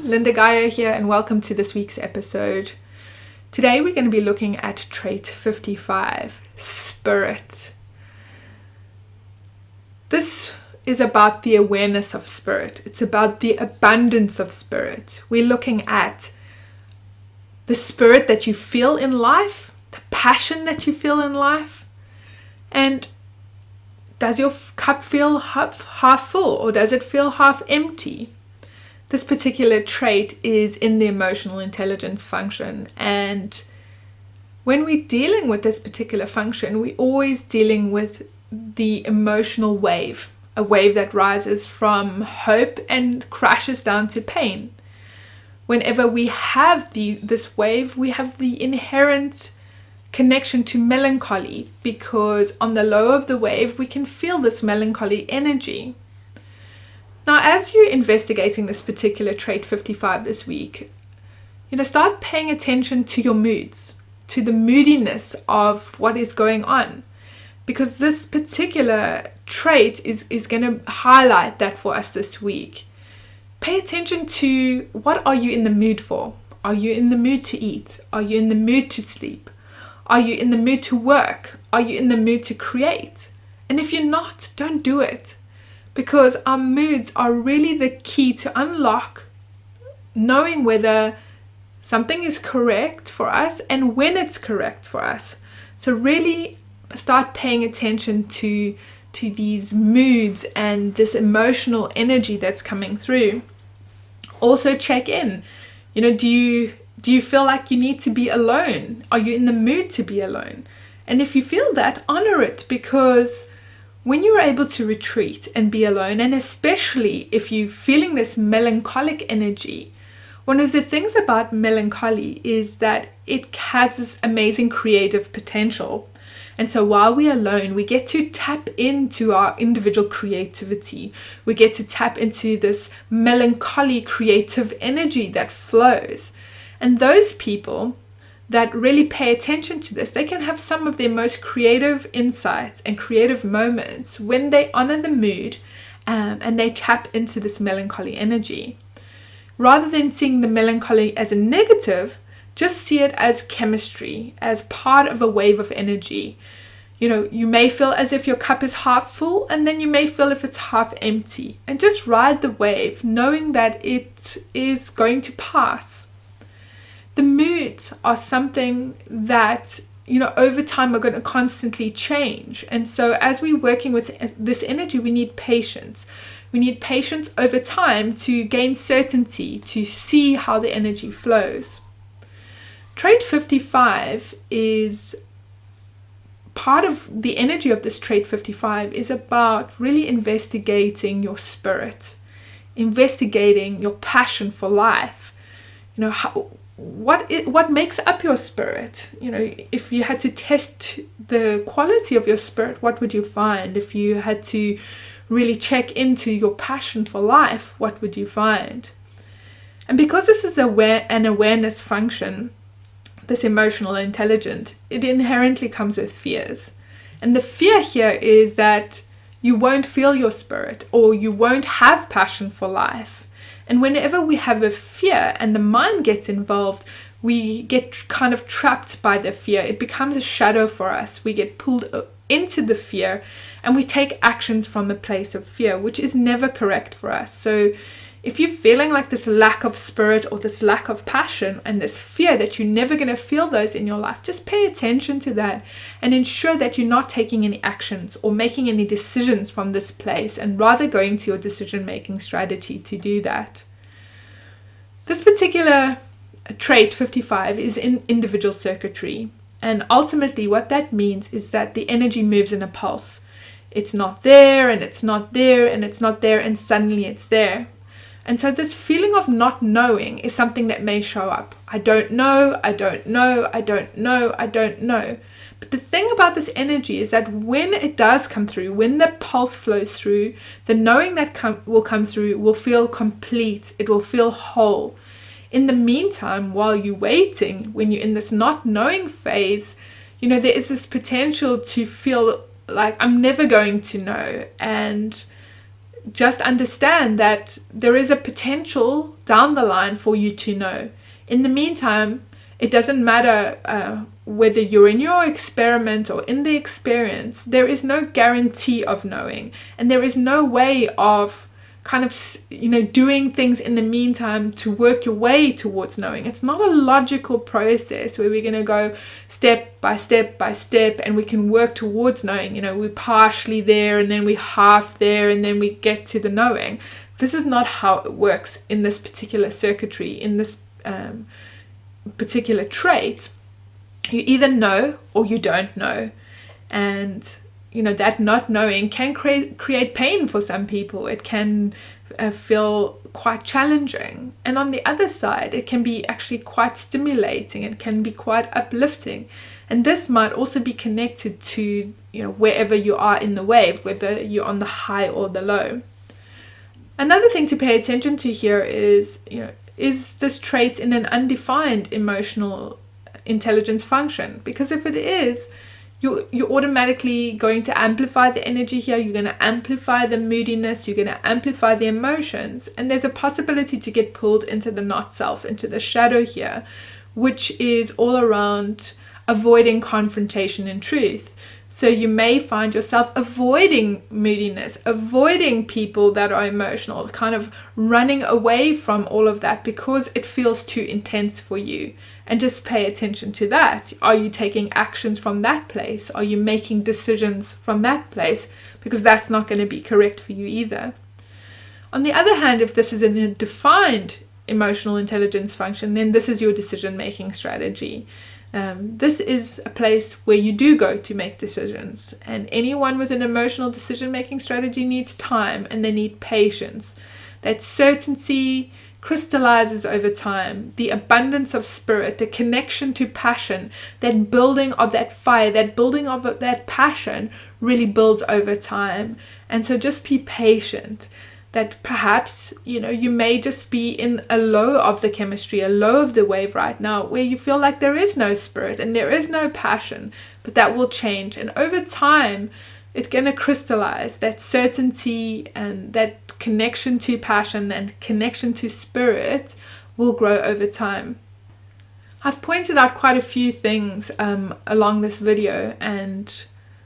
Lynda Gaiao here, and welcome to this week's episode. Today we're going to be looking at trait 55, spirit. This is about the awareness of spirit. It's about the abundance of spirit. We're looking at the spirit that you feel in life, the passion that you feel in life, and does your cup feel half full or does it feel half empty? This particular trait is in the emotional intelligence function, and when we're dealing with this particular function, we're always dealing with the emotional wave, a wave that rises from hope and crashes down to pain. Whenever we have this wave, we have the inherent connection to melancholy, because on the low of the wave, we can feel this melancholy energy. Now, as you're investigating this particular trait 55 this week, start paying attention to your moods, to the moodiness of what is going on, because this particular trait is going to highlight that for us this week. Pay attention to what are you in the mood for? Are you in the mood to eat? Are you in the mood to sleep? Are you in the mood to work? Are you in the mood to create? And if you're not, don't do it. Because our moods are really the key to unlock knowing whether something is correct for us and when it's correct for us. So really start paying attention to these moods and this emotional energy that's coming through. Also check in. Do you feel like you need to be alone? Are you in the mood to be alone? And if you feel that, honor it, because when you're able to retreat and be alone, and especially if you're feeling this melancholic energy, one of the things about melancholy is that it has this amazing creative potential. And so while we're alone, we get to tap into our individual creativity. We get to tap into this melancholy creative energy that flows. And those people that really pay attention to this, they can have some of their most creative insights and creative moments when they honor the mood and they tap into this melancholy energy. Rather than seeing the melancholy as a negative, just see it as chemistry, as part of a wave of energy. You may feel as if your cup is half full, and then you may feel if it's half empty. And just ride the wave, knowing that it is going to pass. The moods are something that, over time are going to constantly change. And so as we're working with this energy, we need patience. We need patience over time to gain certainty, to see how the energy flows. Trait 55 is part of the energy of this trait 55 is about really investigating your spirit, investigating your passion for life. What makes up your spirit? If you had to test the quality of your spirit, what would you find? If you had to really check into your passion for life, what would you find? And because this is an awareness function, this emotional intelligence, it inherently comes with fears. And the fear here is that you won't feel your spirit, or you won't have passion for life. And whenever we have a fear and the mind gets involved, we get kind of trapped by the fear. It becomes a shadow for us. We get pulled into the fear and we take actions from a place of fear, which is never correct for us. So if you're feeling like this lack of spirit or this lack of passion and this fear that you're never going to feel those in your life, just pay attention to that and ensure that you're not taking any actions or making any decisions from this place, and rather going to your decision-making strategy to do that. This particular trait 55 is in individual circuitry, and ultimately what that means is that the energy moves in a pulse. It's not there, and it's not there, and it's not there, and suddenly it's there. And so this feeling of not knowing is something that may show up. I don't know, I don't know, I don't know, I don't know. But the thing about this energy is that when it does come through, when the pulse flows through, the knowing that will come through will feel complete. It will feel whole. In the meantime, while you're waiting, when you're in this not knowing phase, there is this potential to feel like I'm never going to know. And just understand that there is a potential down the line for you to know. In the meantime, it doesn't matter whether you're in your experiment or in the experience, there is no guarantee of knowing. And there is no way of kind of, doing things in the meantime to work your way towards knowing. It's not a logical process where we're going to go step by step by step and we can work towards knowing. We're partially there and then we're half there and then we get to the knowing. This is not how it works in this particular circuitry, in this particular trait. You either know or you don't know. And that not knowing can create pain for some people. It can feel quite challenging. And on the other side, it can be actually quite stimulating. It can be quite uplifting. And this might also be connected to, wherever you are in the wave, whether you're on the high or the low. Another thing to pay attention to here is this trait in an undefined emotional intelligence function? Because if it is, you're automatically going to amplify the energy here. You're going to amplify the moodiness. You're going to amplify the emotions. And there's a possibility to get pulled into the not self, into the shadow here, which is all around avoiding confrontation and truth. So you may find yourself avoiding moodiness, avoiding people that are emotional, kind of running away from all of that because it feels too intense for you. And just pay attention to that. Are you taking actions from that place? Are you making decisions from that place? Because that's not going to be correct for you either. On the other hand, if this is in a defined emotional intelligence function, then this is your decision-making strategy. This is a place where you do go to make decisions, and anyone with an emotional decision-making strategy needs time and they need patience. That certainty crystallizes over time. The abundance of spirit, the connection to passion, that building of that fire, that building of that passion really builds over time. And so just be patient. That perhaps, you may just be in a low of the chemistry, a low of the wave right now, where you feel like there is no spirit and there is no passion, but that will change. And over time, it's going to crystallize. That certainty and that connection to passion and connection to spirit will grow over time. I've pointed out quite a few things along this video, and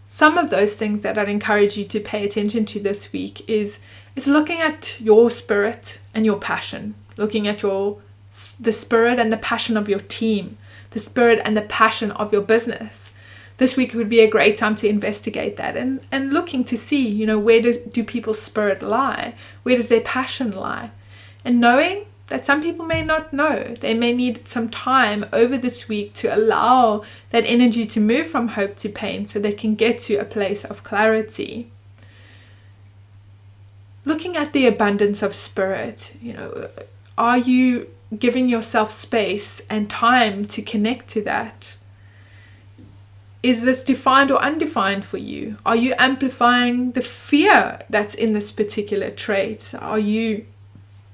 some of those things that I'd encourage you to pay attention to this week is looking at your spirit and your passion, looking at the spirit and the passion of your team, the spirit and the passion of your business. This week would be a great time to investigate that and looking to see, where do people's spirit lie? Where does their passion lie? And knowing that some people may not know. They may need some time over this week to allow that energy to move from hope to pain so they can get to a place of clarity. Looking at the abundance of spirit, are you giving yourself space and time to connect to that? Is this defined or undefined for you? Are you amplifying the fear that's in this particular trait? Are you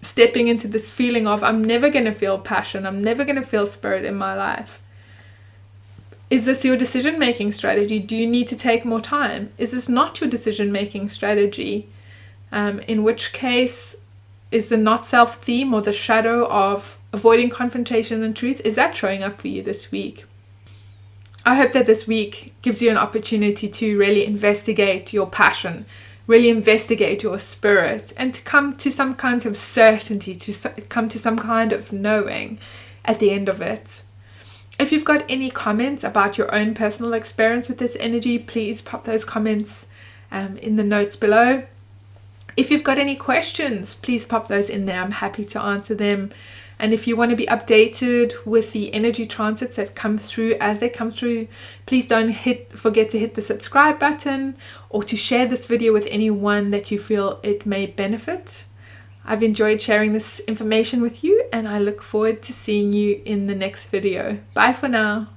stepping into this feeling of, I'm never going to feel passion, I'm never going to feel spirit in my life? Is this your decision-making strategy? Do you need to take more time? Is this not your decision-making strategy? In which case, is the not self theme or the shadow of avoiding confrontation and truth, is that showing up for you this week? I hope that this week gives you an opportunity to really investigate your passion, really investigate your spirit, and to come to some kind of certainty, to come to some kind of knowing at the end of it. If you've got any comments about your own personal experience with this energy, please pop those comments in the notes below. If you've got any questions, please pop those in there. I'm happy to answer them. And if you want to be updated with the energy transits that come through as they come through, please don't forget to hit the subscribe button or to share this video with anyone that you feel it may benefit. I've enjoyed sharing this information with you, and I look forward to seeing you in the next video. Bye for now.